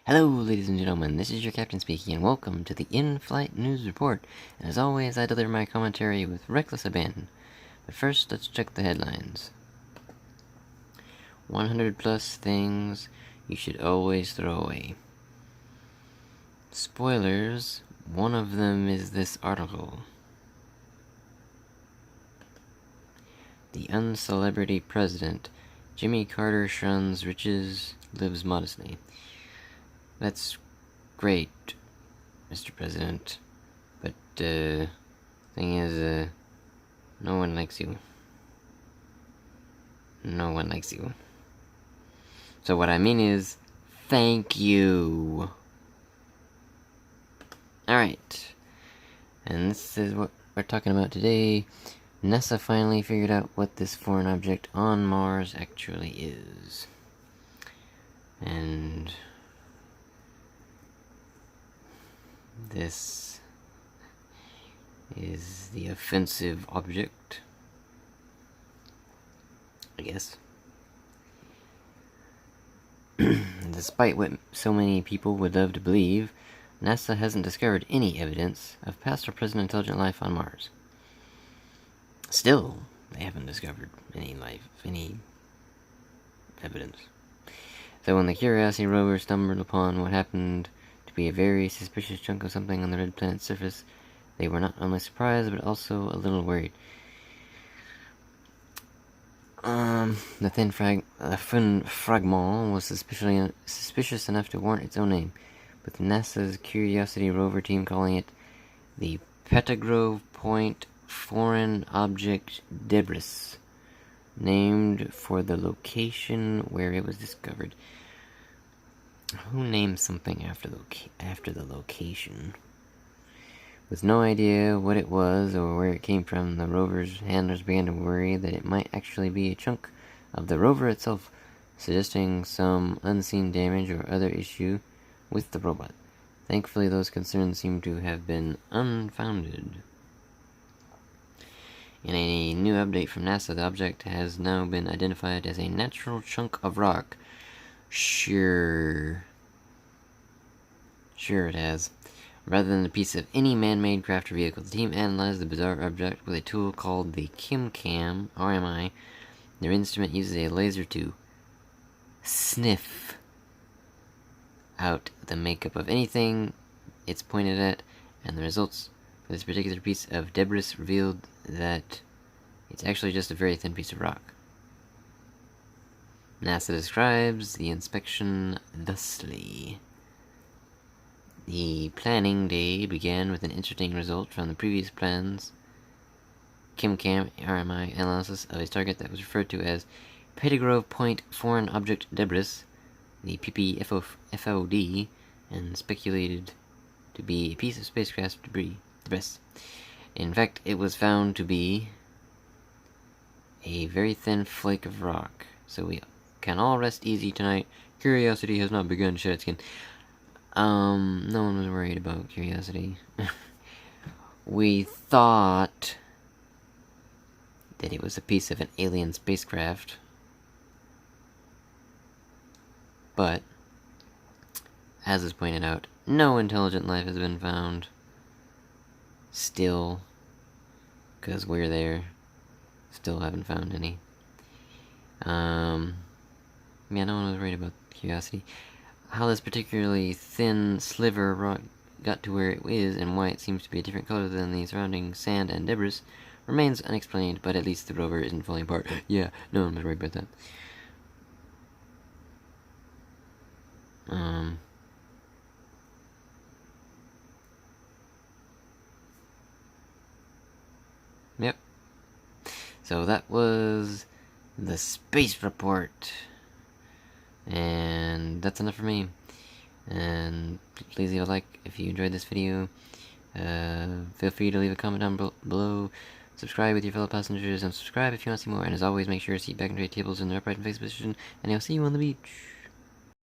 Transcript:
Hello, ladies and gentlemen, this is your captain speaking, and welcome to the In-Flight News Report. And as always, I deliver my commentary with reckless abandon. But first, let's check the headlines. 100 plus things you should always throw away. Spoilers, one of them is this article. The uncelebrity president, Jimmy Carter shuns riches, lives modestly. That's great, Mr. President, but, thing is, no one likes you. No one likes you. So what I mean is, thank you. Alright, and this is what we're talking about today. NASA finally figured out what this foreign object on Mars actually is. And this is the offensive object, I guess. Despite what so many people would love to believe, NASA hasn't discovered any evidence of past or present intelligent life on Mars. Still, they haven't discovered any evidence. So when the Curiosity rover stumbled upon what happened to be a very suspicious chunk of something on the red planet's surface, they were not only surprised, but also a little worried. The thin fragment was suspicious enough to warrant its own name, with NASA's Curiosity rover team calling it the Pettigrove Point Foreign Object Debris, named for the location where it was discovered. Who names something after the location? With no idea what it was or where it came from, the rover's handlers began to worry that it might actually be a chunk of the rover itself, suggesting some unseen damage or other issue with the robot. Thankfully, those concerns seem to have been unfounded. In a new update from NASA, the object has now been identified as a natural chunk of rock. Sure it has. Rather than a piece of any man-made craft or vehicle, the team analyzed the bizarre object with a tool called the KimCam RMI. Their instrument uses a laser to sniff out the makeup of anything it's pointed at, and the results for this particular piece of debris revealed that it's actually just a very thin piece of rock. NASA describes the inspection thusly. The planning day began with an interesting result from the previous plan's KimCam RMI analysis of a target that was referred to as Pettigrove Point Foreign Object Debris, the PPFOD, and speculated to be a piece of spacecraft debris. In fact, it was found to be a very thin flake of rock, so we can all rest easy tonight. Curiosity has not begun to shed its skin. No one was worried about Curiosity. We thought that it was a piece of an alien spacecraft, but, as is pointed out, no intelligent life has been found. Still, because we're there, still haven't found any. Yeah, no one was worried about Curiosity. How this particularly thin sliver of rock got to where it is, and why it seems to be a different color than the surrounding sand and debris, remains unexplained, but at least the rover isn't falling apart. Yeah, no one was worried about that. Yep. So that was the space report. And that's enough for me. And please leave a like if you enjoyed this video. Feel free to leave a comment down below. Subscribe with your fellow passengers, and subscribe if you want to see more. And as always, make sure your seat back and tray tables in the upright and face position. And I'll see you on the beach.